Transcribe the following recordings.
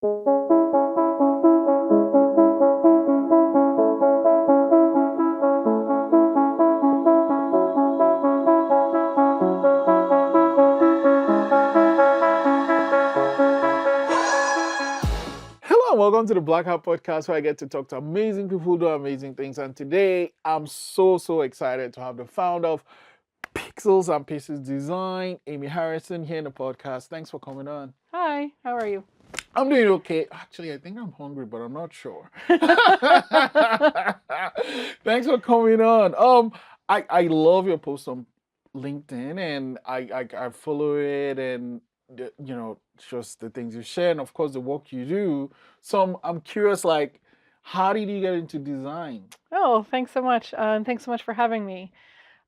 Hello and welcome to the Blackout Podcast, where I get to talk to amazing people who do amazing things. And today, I'm so excited to have the founder of Pixels and Pieces Design, Amy Harrison, here in the podcast. Thanks for coming on. Hi, how are you? I'm doing okay. Actually, I think I'm hungry, but I'm not sure. Thanks for coming on. I love your post on LinkedIn, and I follow it, and just the things you share, and of course the work you do. So I'm curious, like, how did you get into design? Oh, thanks so much. And thanks so much for having me.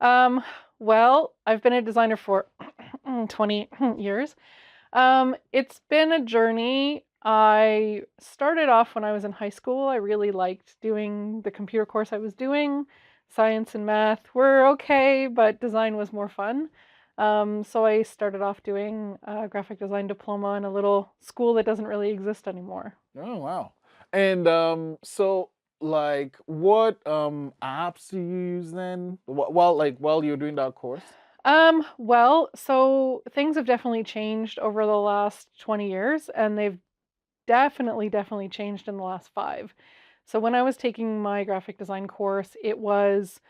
Well, I've been a designer for 20 years. It's been a journey. I started off when I was in high school. I really liked doing the computer course I was doing. Science and math were okay, but design was more fun. So I started off doing a graphic design diploma in a little school that doesn't really exist anymore. Oh wow! And so like, what apps do you use then? While you're doing that course? Well, so things have definitely changed over the last 20 years, and they've definitely changed in the last 5. So when I was taking my graphic design course, it was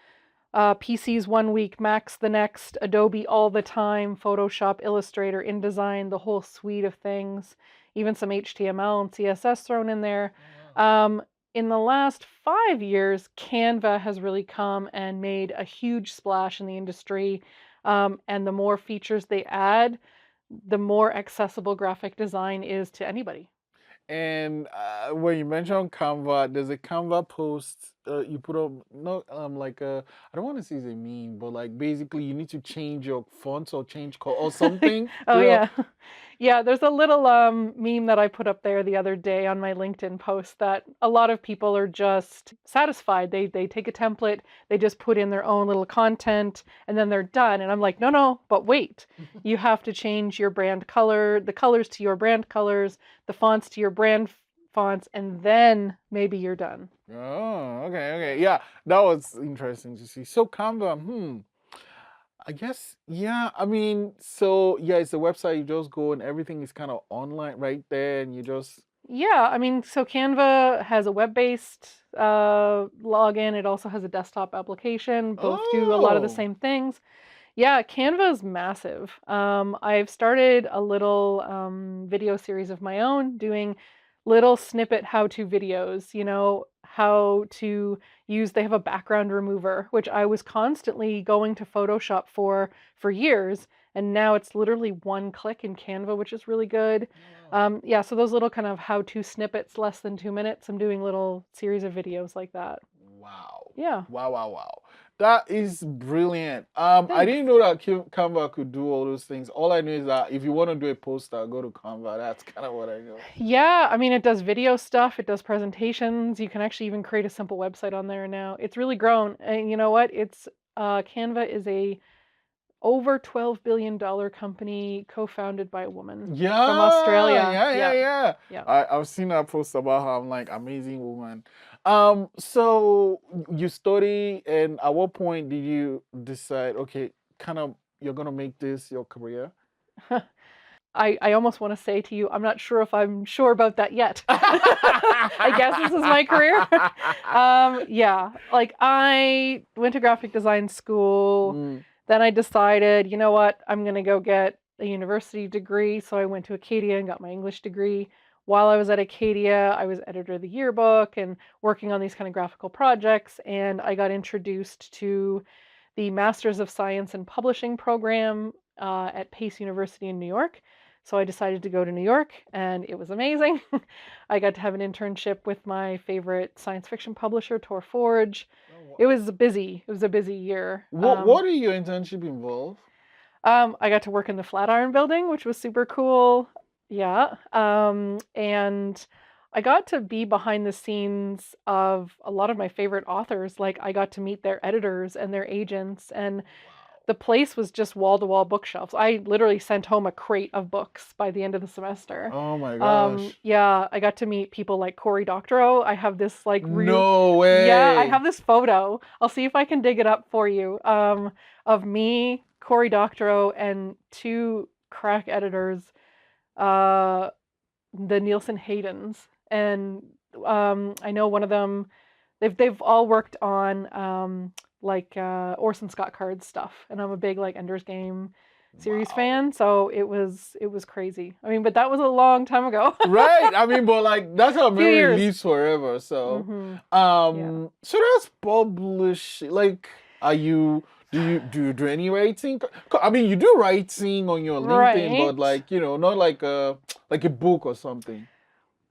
PCs 1 week, Macs the next, Adobe all the time, Photoshop, Illustrator, InDesign, the whole suite of things, even some HTML and CSS thrown in there. In the last 5 years, Canva has really come and made a huge splash in the industry. And the more features they add, the more accessible graphic design is to anybody. And when you mentioned Canva, there's a Canva post you put up. No, I don't want to say it's a meme, but like basically you need to change your fonts or change color or something. Oh, you know? yeah. Yeah, there's a little meme that I put up there the other day on my LinkedIn post that a lot of people are just satisfied. They take a template, they just put in their own little content, and then they're done. And I'm like, no, but wait. You have to change your brand color, the colors to your brand colors, the fonts to your brand fonts, and then maybe you're done. Oh, okay. Yeah, that was interesting to see. So Canva, I guess, yeah. I mean, so yeah, it's a website. You just go and everything is kind of online right there, and you just Yeah, I mean, so Canva has a web-based login. It also has a desktop application. Both do a lot of the oh, same things. Yeah, Canva is massive. I've started a little video series of my own doing little snippet how-to videos, how to use, they have a background remover, which I was constantly going to Photoshop for years, and now it's literally one click in Canva, which is really good. Yeah, so those little kind of how-to snippets, less than 2 minutes, I'm doing little series of videos like that. wow, Yeah, wow. That is brilliant. I thanks. didn't know that Canva could do all those things. All I know is that if you want to do a poster, go to Canva. That's kind of what I know. Yeah, I mean, it does video stuff, it does presentations. You can actually even create a simple website on there now. It's really grown. And you know what? Canva is a over $12 billion company co-founded by a woman from Australia. Yeah. Yeah. Yeah. I've seen that post about her. I'm like, amazing woman. So you study, and at what point did you decide, okay, kind of, you're gonna make this your career? I almost want to say to you, I'm not sure if I'm sure about that yet. I guess this is my career. Yeah, like I went to graphic design school. Mm. Then I decided, you know what, I'm going to go get a university degree. So I went to Acadia and got my English degree. While I was at Acadia, I was editor of the yearbook and working on these kind of graphical projects. And I got introduced to the Masters of Science in Publishing program at Pace University in New York. So I decided to go to New York, and it was amazing. I got to have an internship with my favorite science fiction publisher, Tor Forge. It was busy. It was a busy year. What did your internship involve? I got to work in the Flatiron Building, which was super cool. Yeah. And I got to be behind the scenes of a lot of my favorite authors. Like I got to meet their editors and their agents, and the place was just wall-to-wall bookshelves. I literally sent home a crate of books by the end of the semester. Oh my gosh. Yeah, I got to meet people like Cory Doctorow. I have this like real, No yeah, I way. have this photo. I'll see if I can dig it up for you. Of me, Cory Doctorow, and two crack editors, uh, the Nielsen Haydens, and I know one of them. They've all worked on like Orson Scott Card stuff, and I'm a big like Ender's Game series Wow. fan, so it was crazy. I mean, but that was a long time ago. Right. I mean, but like that's how Few memory years. lives forever. So, Yeah. so that's publishing. Like, do you do any writing? I mean, you do writing on your LinkedIn, but Right. like not like a book or something.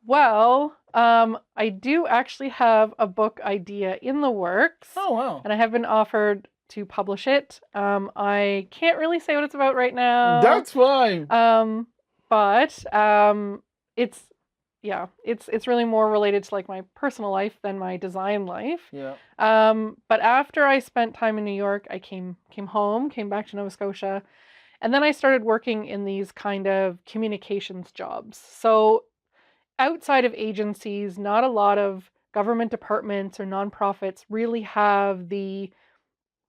Well, I do actually have a book idea in the works, Oh wow. and I have been offered to publish it. I can't really say what it's about right now. That's fine. But it's it's really more related to like my personal life than my design life. Yeah. But after I spent time in New York, I came home, came back to Nova Scotia, and then I started working in these kind of communications jobs. So outside of agencies, not a lot of government departments or nonprofits really have the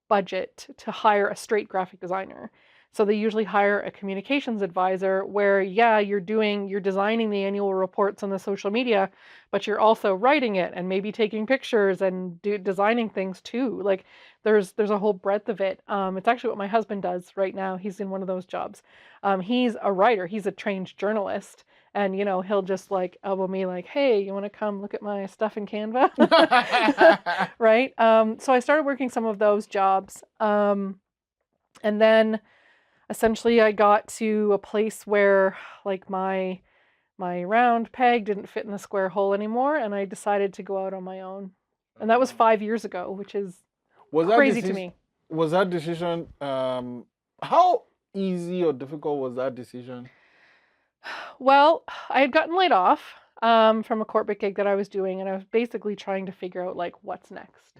budget to hire a straight graphic designer. So they usually hire a communications advisor where, yeah, you're designing the annual reports on the social media, but you're also writing it and maybe taking pictures and designing things too. Like there's a whole breadth of it. It's actually what my husband does right now. He's in one of those jobs. He's a writer. He's a trained journalist. And, he'll just like elbow me like, hey, you want to come look at my stuff in Canva? Right? So I started working some of those jobs. And then essentially I got to a place where like my round peg didn't fit in the square hole anymore, and I decided to go out on my own. And that was 5 years ago, which is crazy to me. Was that decision how easy or difficult was that decision? Well, I had gotten laid off from a corporate gig that I was doing, and I was basically trying to figure out like what's next.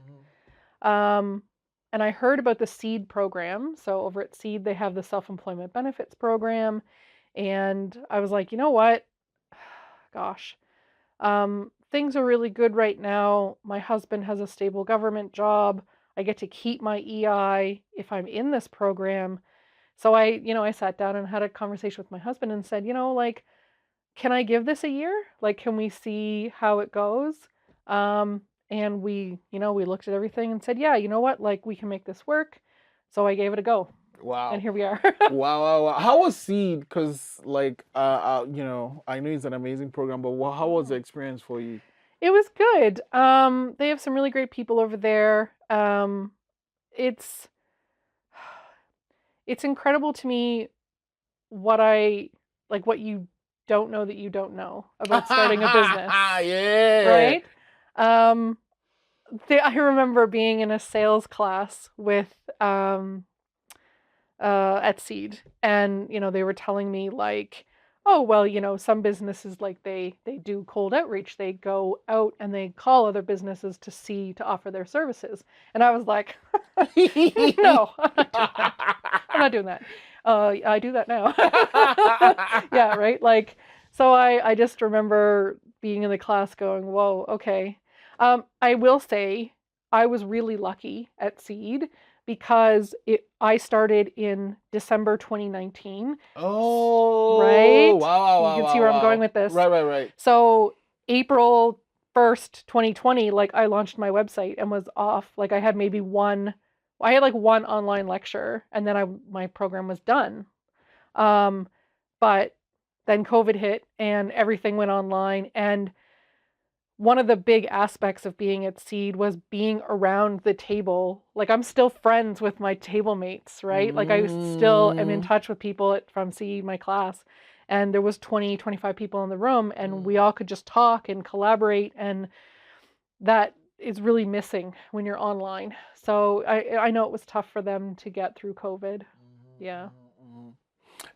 And I heard about the SEED program. So over at SEED, they have the self-employment benefits program, and I was like, you know what? Gosh, things are really good right now. My husband has a stable government job. I get to keep my EI if I'm in this program. So I sat down and had a conversation with my husband and said, like, can I give this a year? Like, can we see how it goes? And we looked at everything and said, yeah, you know what? Like, we can make this work. So I gave it a go. Wow. And here we are. Wow. How was Seed? Because like I know it's an amazing program, but how was the experience for you? It was good. They have some really great people over there. It's incredible to me what you don't know that you don't know about starting a business. Yeah. Right? I remember being in a sales class with at Seed, and they were telling me like, oh well, some businesses like they do cold outreach. They go out and they call other businesses to offer their services. And I was like, no, I'm not doing that. I do that now. Yeah, right. Like, so I just remember being in the class going, whoa, okay. I will say I was really lucky at Seed because I started in December 2019. Oh, right. Wow. You can see where I'm going with this. Right. So April 1st, 2020, like I launched my website and was off. Like I had one online lecture, and then my program was done. But then COVID hit and everything went online, and one of the big aspects of being at Seed was being around the table. Like I'm still friends with my table mates, right? Like I still am in touch with people from Seed, my class. And there was 25 people in the room, and we all could just talk and collaborate. And that is really missing when you're online. So I know it was tough for them to get through COVID. Yeah.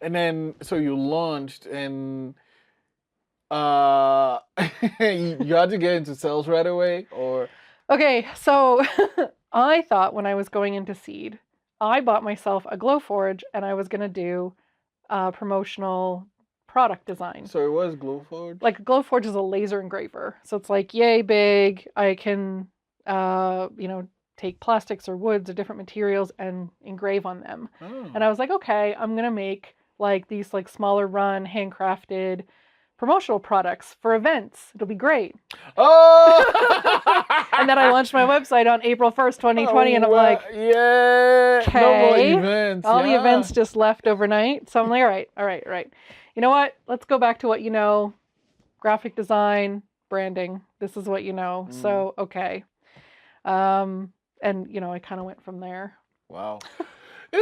And then, so you launched, and you had to get into sales right away, or? Okay, so I thought when I was going into Seed, I bought myself a Glowforge and I was going to do promotional product design. So it was Glowforge? Like Glowforge is a laser engraver. So it's like yay big. I can, take plastics or woods or different materials and engrave on them. Oh. And I was like, okay, I'm going to make like these like smaller run, handcrafted promotional products for events. It'll be great. Oh! And then I launched my website on April 1st, 2020, and I'm like, yeah, okay. No more events. All the events just left overnight. So I'm like, all right. You know what? Let's go back to what you know. Graphic design, branding. This is what you know. So, okay. And, I kind of went from there. Wow.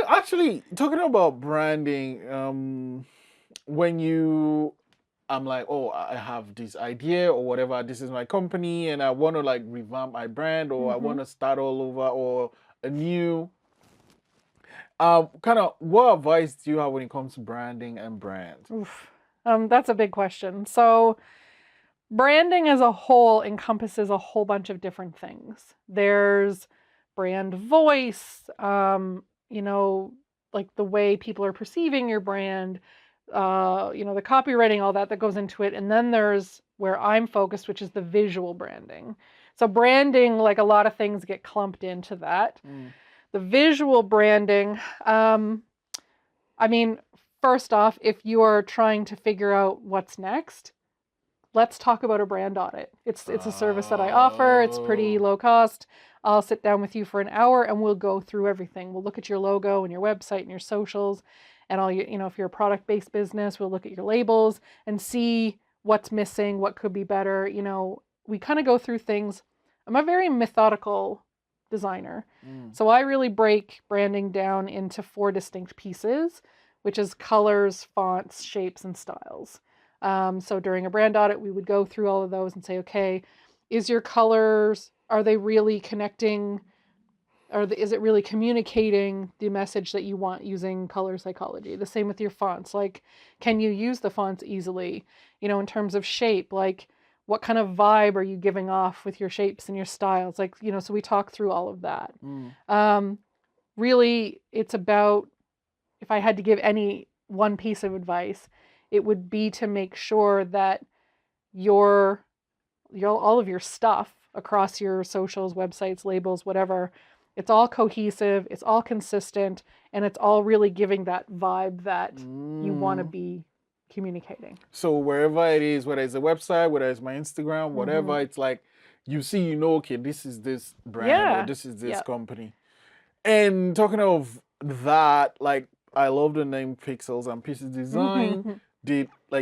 Actually, talking about branding, I'm like, oh, I have this idea or whatever, this is my company and I want to like revamp my brand or I want to start all over or a new, kind of what advice do you have when it comes to branding and brand? Oof. That's a big question. So branding as a whole encompasses a whole bunch of different things. There's brand voice, like the way people are perceiving your brand, the copywriting, all that goes into it. And then there's where I'm focused, which is the visual branding. So branding, like a lot of things get clumped into that. The visual branding, first off, if you are trying to figure out what's next, let's talk about a brand audit. It's a service that I offer. It's pretty low cost. I'll sit down with you for an hour and we'll go through everything. We'll look at your logo and your website and your socials. And if you're a product-based business, we'll look at your labels and see what's missing, what could be better. We kind of go through things. I'm a very methodical designer. So I really break branding down into 4 distinct pieces, which is colors, fonts, shapes, and styles. So during a brand audit, we would go through all of those and say, okay, is your colors, are they really connecting? Is it really communicating the message that you want using color psychology? The same with your fonts. Like, can you use the fonts easily? In terms of shape, like what kind of vibe are you giving off with your shapes and your styles? Like, so we talk through all of that. Really, it's about, if I had to give any one piece of advice, it would be to make sure that all of your stuff across your socials, websites, labels, whatever, it's all cohesive, it's all consistent, and it's all really giving that vibe that you want to be communicating. So wherever it is, whether it's a website, whether it's my Instagram, whatever, it's like you see, okay, this is this brand or this is this company. And talking of that, like I love the name Pixels and Pieces Design.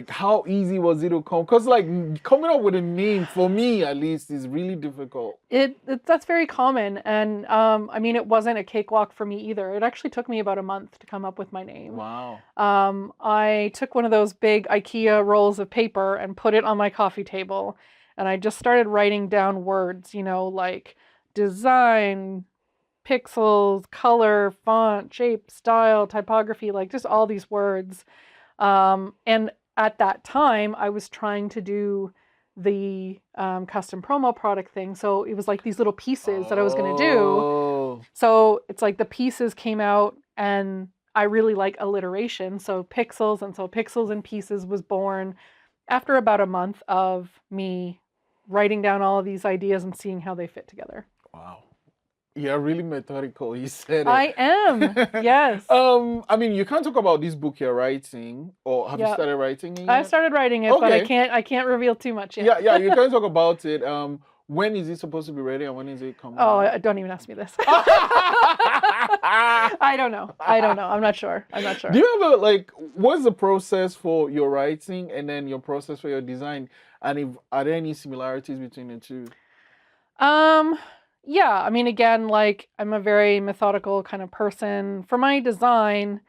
How easy was it to come? Because like coming up with a name for me at least is really difficult. That's very common, and it wasn't a cakewalk for me either. It actually took me about a month to come up with my name. Wow. I took one of those big IKEA rolls of paper and put it on my coffee table, and I just started writing down words, like design, pixels, color, font, shape, style, typography, like just all these words. And at that time, I was trying to do the custom promo product thing. So it was like these little pieces that I was going to do. So it's like the pieces came out and I really like alliteration. So Pixels and Pieces was born after about a month of me writing down all of these ideas and seeing how they fit together. Wow. Yeah, really methodical. You said it. I am. Yes. You can't talk about this book you're writing, or have you started writing it? I started writing it, but I can't reveal too much yet. Yeah, you can talk about it. When is it supposed to be ready, and when is it coming? Oh, don't even ask me this. I don't know. I'm not sure. Do you have what's the process for your writing and then your process for your design? And are there any similarities between the two? Yeah, again, like I'm a very methodical kind of person. For my design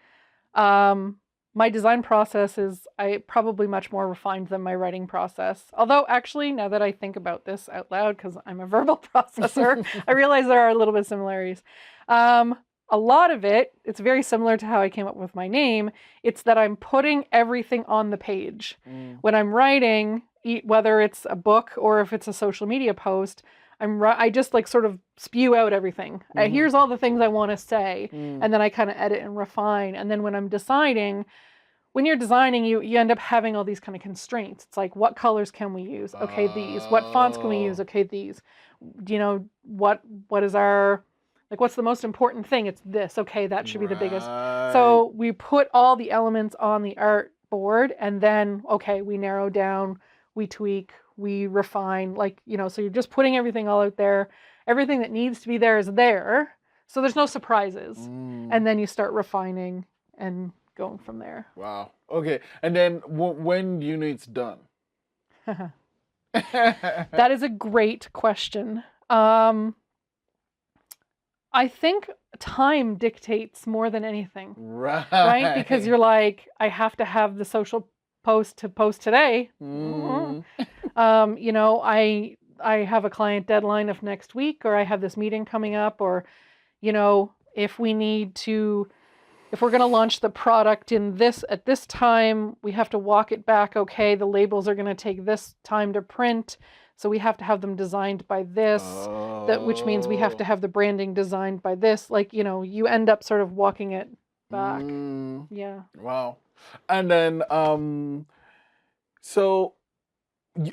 process is probably much more refined than my writing process. Although actually, now that I think about this out loud, because I'm a verbal processor, I realize there are a little bit of similarities. A lot of it's very similar to how I came up with my name. It's that I'm putting everything on the page. When I'm writing, whether it's a book or if it's a social media post, I just like sort of spew out everything. Here's all the things I want to say. And then I kind of edit and refine. And then when I'm deciding, when you're designing, you end up having all these kind of constraints. It's like, what colors can we use? Okay, these. What fonts can we use? Okay, these. What is our, like, what's the most important thing? It's this. Okay, that should be the biggest. So we put all the elements on the art board, and then, okay, we narrow down, we tweak, we refine, like, so you're just putting everything all out there. Everything that needs to be there is there. So there's no surprises. And then you start refining and going from there. Wow. Okay. And then when do you know it's done? That is a great question. I think time dictates more than anything. Right? Because you're like, I have to have the social post to post today. I have a client deadline of next week, or I have this meeting coming up, or, if we're going to launch the product at this time, we have to walk it back. Okay, the labels are going to take this time to print, so we have to have them designed by this. Which means we have to have the branding designed by this. Like, you end up sort of walking it back. Yeah. Wow. And then, so,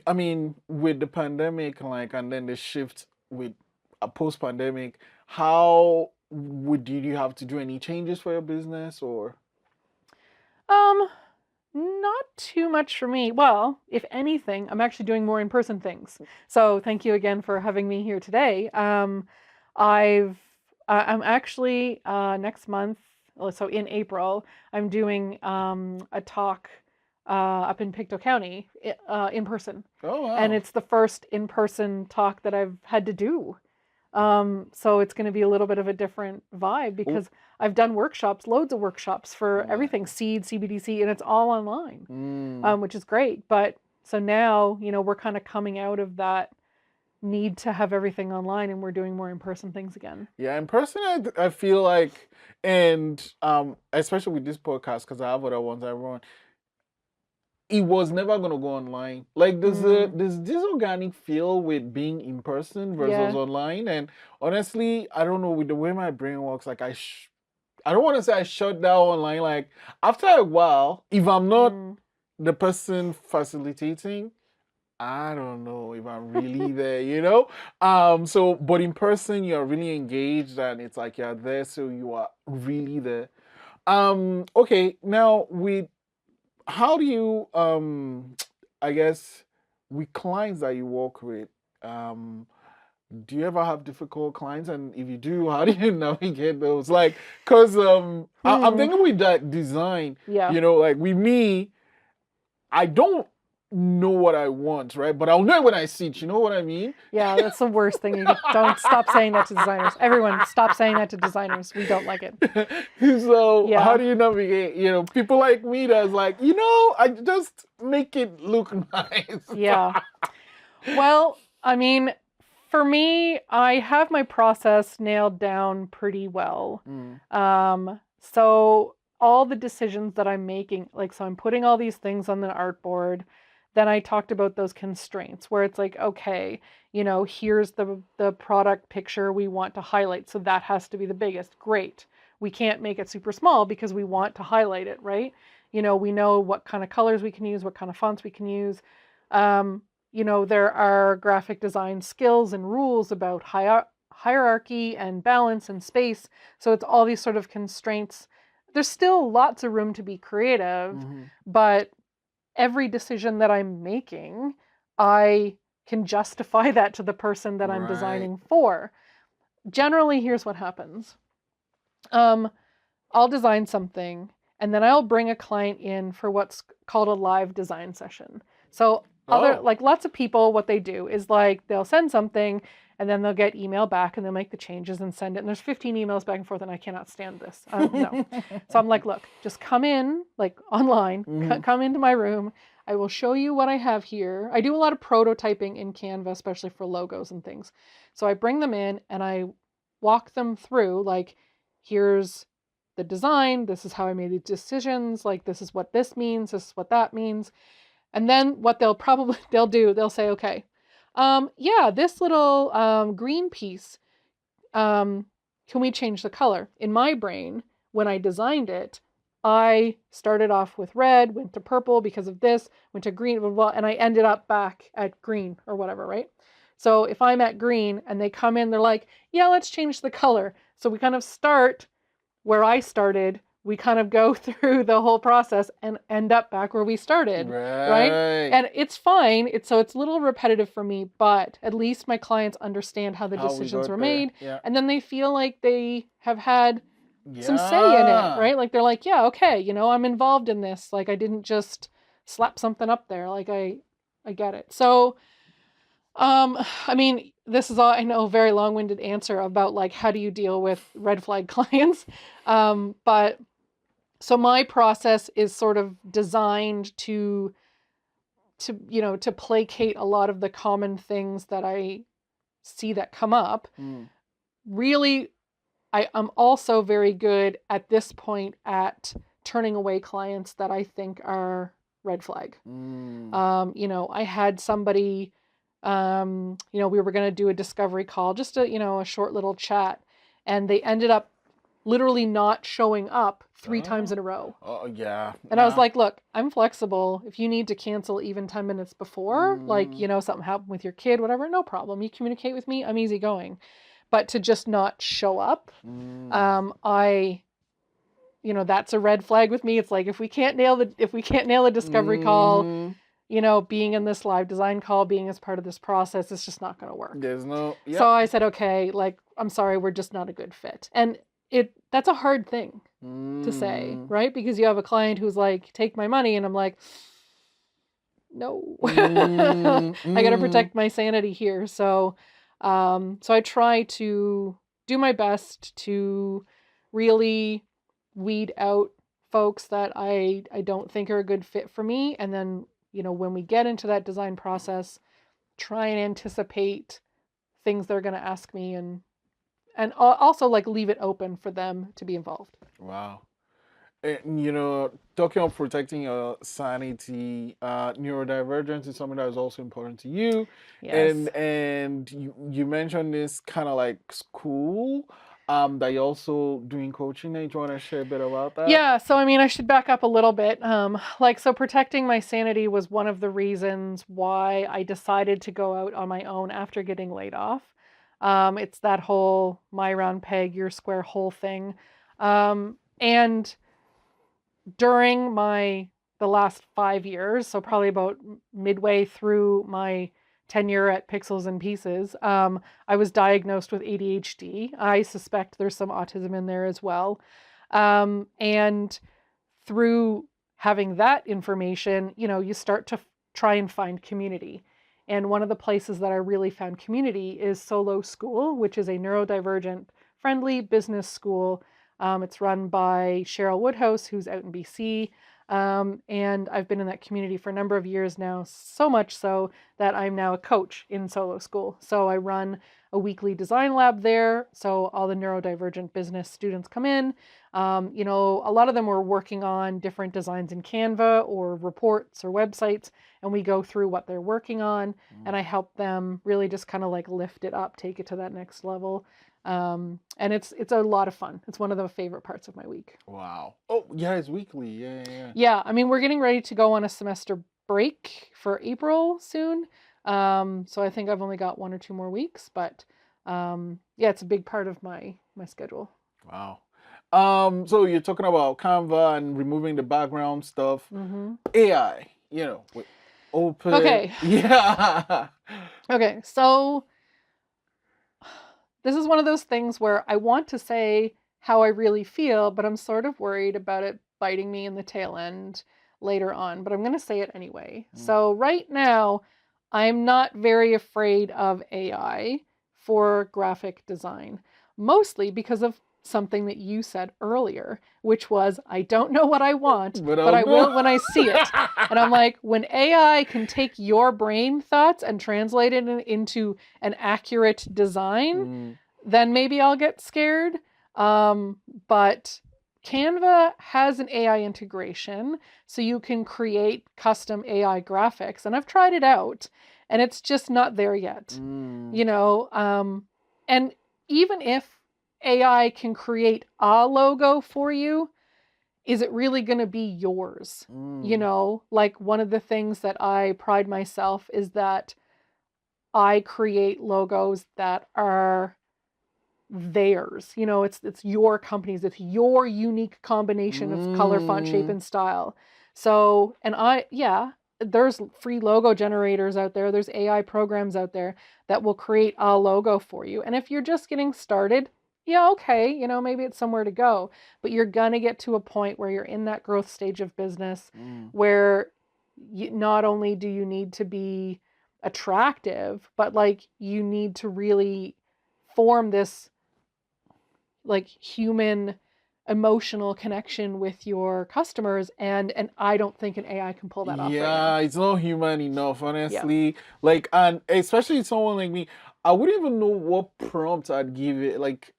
I mean, with the pandemic, like, and then the shift with a post-pandemic, how did you have to do any changes for your business, or? Not too much for me. Well, if anything, I'm actually doing more in-person things. So thank you again for having me here today. I'm actually next month, so in April, I'm doing a talk up in Pictou County in person. Oh, wow. And it's the first in-person talk that I've had to do. So it's going to be a little bit of a different vibe, because I've done workshops, loads of workshops for everything, seed, CBDC, and it's all online, which is great. But so now, we're kind of coming out of that need to have everything online, and we're doing more in-person things again. Yeah, in person, I feel like, and especially with this podcast, because I have other ones I run, it was never going to go online. Like, there's this organic feel with being in person versus online. And honestly, I don't know, with the way my brain works, like, I don't want to say I shut down online. Like, after a while, if I'm not the person facilitating, I don't know if I'm really there, but in person, you're really engaged, and it's like you're there, so you are really there. Okay, now how do you, I guess, with clients that you work with, do you ever have difficult clients? And if you do, how do you navigate those? Like, because I'm thinking with that design, like with me, I don't know what I want, right? But I'll know it when I see it. You know what I mean? Yeah, that's the worst thing. Don't stop saying that to designers. Everyone, stop saying that to designers. We don't like it. So how do you navigate, people like me that's like, I just make it look nice. Yeah. Well, I mean, for me, I have my process nailed down pretty well. So all the decisions that I'm making, like, so I'm putting all these things on the artboard. Then I talked about those constraints where it's like, okay, here's the product picture we want to highlight. So that has to be the biggest. Great. We can't make it super small because we want to highlight it, right? We know what kind of colors we can use, what kind of fonts we can use. There are graphic design skills and rules about hierarchy and balance and space. So it's all these sort of constraints. There's still lots of room to be creative, but every decision that I'm making, I can justify that to the person that I'm designing for. Generally, here's what happens. I'll design something, and then I'll bring a client in for what's called a live design session. So lots of people, what they do is like, they'll send something, and then they'll get email back, and they'll make the changes and send it. And there's 15 emails back and forth, and I cannot stand this. No. So I'm like, look, just come in, like online, come into my room. I will show you what I have here. I do a lot of prototyping in Canva, especially for logos and things. So I bring them in and I walk them through, like, here's the design. This is how I made these decisions. Like, this is what this means. This is what that means. And then what they'll say, okay, Yeah, this little green piece, can we change the color? In my brain, when I designed it, I started off with red, went to purple because of this, went to green, blah, blah, blah, and I ended up back at green or whatever, right? So if I'm at green and they come in, they're like, yeah, let's change the color. So we kind of start where I started. We kind of go through the whole process and end up back where we started, right? Right. And it's fine. It's a little repetitive for me, but at least my clients understand how the How we decisions got were there. made. Yeah. And then they feel like they have had some say in it, Yeah. right? Like they're like, yeah, okay, you know, I'm involved in this. Like I didn't just slap something up there. Like I get it. So, I mean, this is all I know, very long-winded answer about like how do you deal with red flag clients. But so my process is sort of designed to you know, to placate a lot of the common things that I see that come up. Really, I'm also very good at this point at turning away clients that I think are red flag. You know, I had somebody, you know, we were going to do a discovery call, just a, you know, a short little chat, and they ended up literally not showing up 3 times in a row. Oh, yeah. And I was like, look, I'm flexible. If you need to cancel even 10 minutes before, like, you know, something happened with your kid, whatever, no problem. You communicate with me. I'm easygoing. But to just not show up, you know, that's a red flag with me. It's like, if we can't nail the discovery call, you know, being in this live design call, being as part of this process, it's just not going to work. There's no, yeah. So I said, okay, like, I'm sorry, we're just not a good fit. And that's a hard thing to say, right? Because you have a client who's like, take my money. And I'm like, no, I got to protect my sanity here. So, so I try to do my best to really weed out folks that I don't think are a good fit for me. And then, you know, when we get into that design process, try and anticipate things they're going to ask me and also like leave it open for them to be involved. Wow. And, you know, talking of protecting your sanity, neurodivergence is something that is also important to you. Yes. And you mentioned this kind of like school, that you're also doing coaching. Do you want to share a bit about that? Yeah. So, I mean, I should back up a little bit. Like, so protecting my sanity was one of the reasons why I decided to go out on my own after getting laid off. It's that whole my round peg, your square hole thing. And during the last 5 years, so probably about midway through my tenure at Pixels and Pieces, I was diagnosed with ADHD. I suspect there's some autism in there as well. And through having that information, you know, you start to try and find community. And one of the places that I really found community is Solo School, which is a neurodivergent friendly business school. It's run by Cheryl Woodhouse, who's out in BC. And I've been in that community for a number of years now, so much so that I'm now a coach in Solo School. So I run a weekly design lab there. So all the neurodivergent business students come in. You know, a lot of them were working on different designs in Canva or reports or websites, and we go through what they're working on, and I help them really just kind of like lift it up, take it to that next level. And it's a lot of fun. It's one of the favorite parts of my week. Wow. Oh, yeah, it's weekly. Yeah. Yeah, I mean, we're getting ready to go on a semester break for April soon. So I think I've only got 1 or 2 more weeks, but yeah, it's a big part of my schedule. Wow. So you're talking about Canva and removing the background stuff. AI, you know, with open. Okay. Yeah. Okay, so this is one of those things where I want to say how I really feel, but I'm sort of worried about it biting me in the tail end later on, but I'm going to say it anyway. So right now, I'm not very afraid of AI for graphic design, mostly because of something that you said earlier, which was, I don't know what I want, but I will when I see it. And I'm like, when AI can take your brain thoughts and translate it into an accurate design, then maybe I'll get scared. But Canva has an AI integration, so you can create custom AI graphics. And I've tried it out. and it's just not there yet. Mm. You know, and even if AI can create a logo for you, is it really going to be yours? You Mm. know, like one of the things that I pride myself is that I create logos that are theirs. You know, it's your company's, it's your unique combination of color, font, shape, Mm. and style. So, and there's free logo generators out there. There's AI programs out there that will create a logo for you. And if you're just getting started, yeah, okay, you know, maybe it's somewhere to go, but you're gonna get to a point where you're in that growth stage of business Mm. where not only do you need to be attractive, but like you need to really form this like human emotional connection with your customers, and I don't think an AI can pull that off right now. Yeah, it's not human enough, Yeah. honestly. Like, and especially someone like me, I wouldn't even know what prompt I'd give it. Like,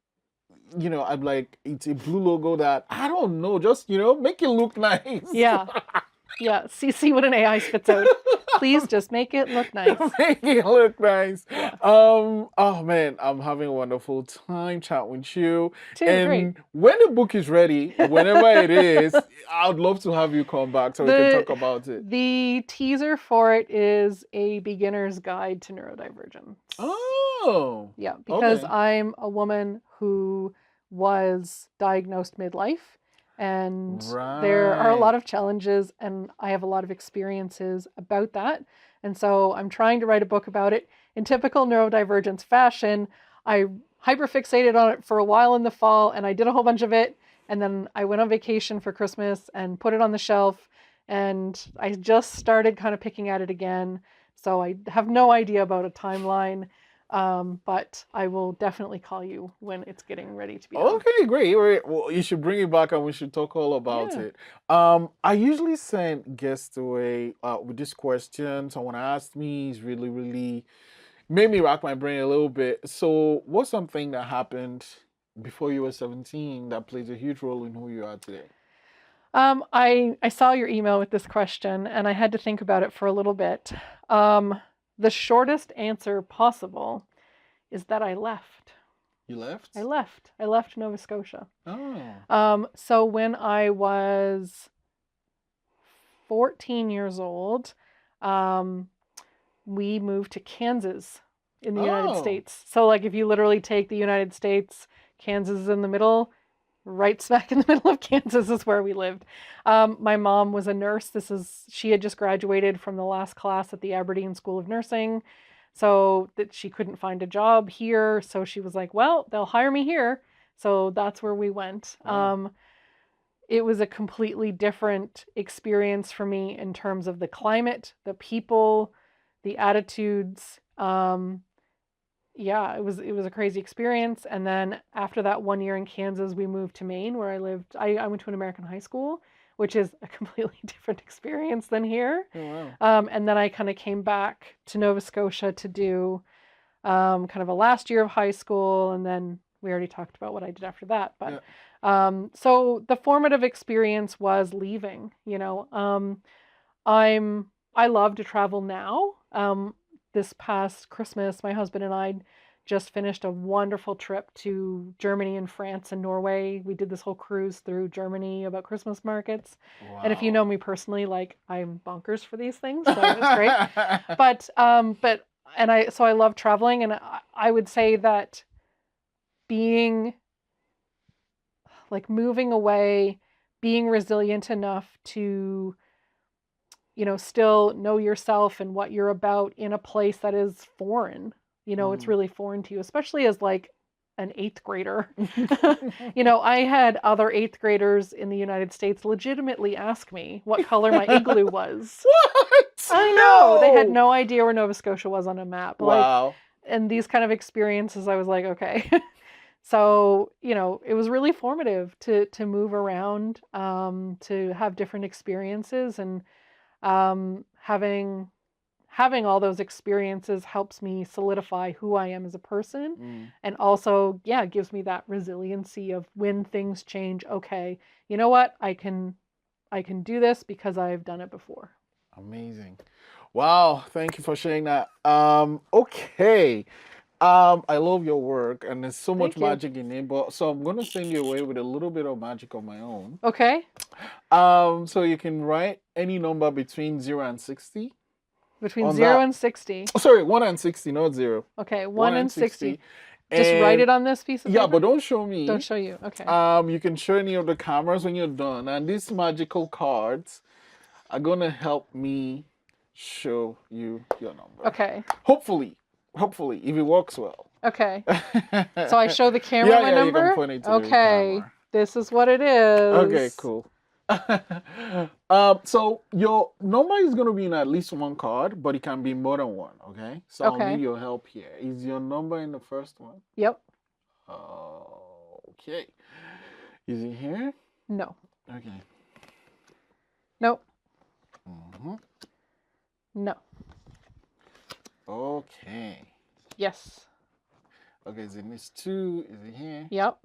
I'm like, it's a blue logo that I don't know, just make it look nice. Yeah. Yeah. See what an AI spits out. Please just make it look nice. Make it look nice. Yeah. Oh man, I'm having a wonderful time chatting with you. Too great. And when the book is ready, whenever it is, I'd love to have you come back so we can talk The about it. the teaser for it is a beginner's guide to neurodivergence. Oh, Yeah, because okay. I'm a woman who was diagnosed midlife, and there are a Right. lot of challenges, and I have a lot of experiences about that. And so I'm trying to write a book about it. In typical neurodivergence fashion, I hyperfixated on it for a while in the fall, and I did a whole bunch of it. And then I went on vacation for Christmas and put it on the shelf. And I just started kind of picking at it again. So I have no idea about a timeline. But I will definitely call you when it's getting ready to be done. Okay, great. Great. Well, you should bring it back and we should talk all about Yeah. it. I usually send guests away with this question. Someone asked me, it's really, really made me rack my brain a little bit. So, what's something that happened before you were 17 that plays a huge role in who you are today? I saw your email with this question and I had to think about it for a little bit. The shortest answer possible is that I left. You left? I left. I left Nova Scotia. Oh. So when I was 14 years old, um, we moved to Kansas in the United Oh. States. So like if you literally take the United States, Kansas is in the middle, right smack in the middle of Kansas is where we lived. My mom was a nurse. She had just graduated from the last class at the Aberdeen School of Nursing. So that she couldn't find a job here. So she was like, well, they'll hire me here. So that's where we went. Wow. It was a completely different experience for me in terms of the climate, the people, the attitudes. Yeah, it was a crazy experience. And then after that 1 year in Kansas, we moved to Maine where I lived. I went to an American high school, which is a completely different experience than here. Oh, wow. And then I kind of came back to Nova Scotia to do kind of a last year of high school, and then we already talked about what I did after that. But so the formative experience was leaving. I love to travel now. This past Christmas, my husband and I just finished a wonderful trip to Germany and France and Norway. We did this whole cruise through Germany about Christmas markets. Wow. And if you know me personally, like I'm bonkers for these things, so it's great. But I love traveling, and I would say that being like moving away, being resilient enough to still know yourself and what you're about in a place that is foreign. It's really foreign to you, especially as like an 8th grader. I had other 8th graders in the United States legitimately ask me what color my igloo was. What? I know. They had no idea where Nova Scotia was on a map. Wow. And these kind of experiences, I was like, okay. So, it was really formative to move around, to have different experiences, and having all those experiences helps me solidify who I am as a person, and also gives me that resiliency of when things change. Okay, you know what, I can do this because I've done it before. Amazing. Wow, thank you for sharing that. Okay. I love your work, and there's so much Thank you. magic in it. But so I'm gonna send you away with a little bit of magic of my own. Okay. So you can write any number between 0 and 60 Between on 0 that. and 60. Sorry, 1 and 60, not 0. Okay, 1 1 and and 60. 60. Just write And it on this piece of yeah, paper? but don't show me. Don't show you. Okay. You can show any of the cameras when you're done, and these magical cards are gonna help me show you your number. Okay. Hopefully, if it works well. Okay. So I show the camera Yeah, my yeah, you number? can point it to the Okay. camera. This is what it is. Okay, cool. So your number is gonna be in at least one card, but it can be more than one. Okay. So I'll Okay. need your help here. Is your number in the first one? Yep. Okay. Is it here? No. Okay. Nope. Mm-hmm. No. Okay. Yes. Okay, is it this 2? Is it here? Yep.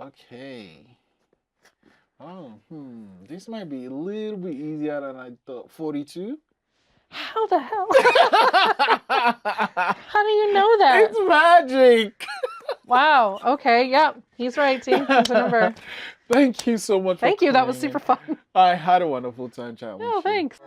Okay. Oh, this might be a little bit easier than I thought. 42? How the hell? How do you know that? It's magic. Wow. Okay. Yep. He's right. See, that's a number. Thank you so much. Thank for you. That was coming super in. fun. I had a wonderful time chatting with Oh, you. thanks.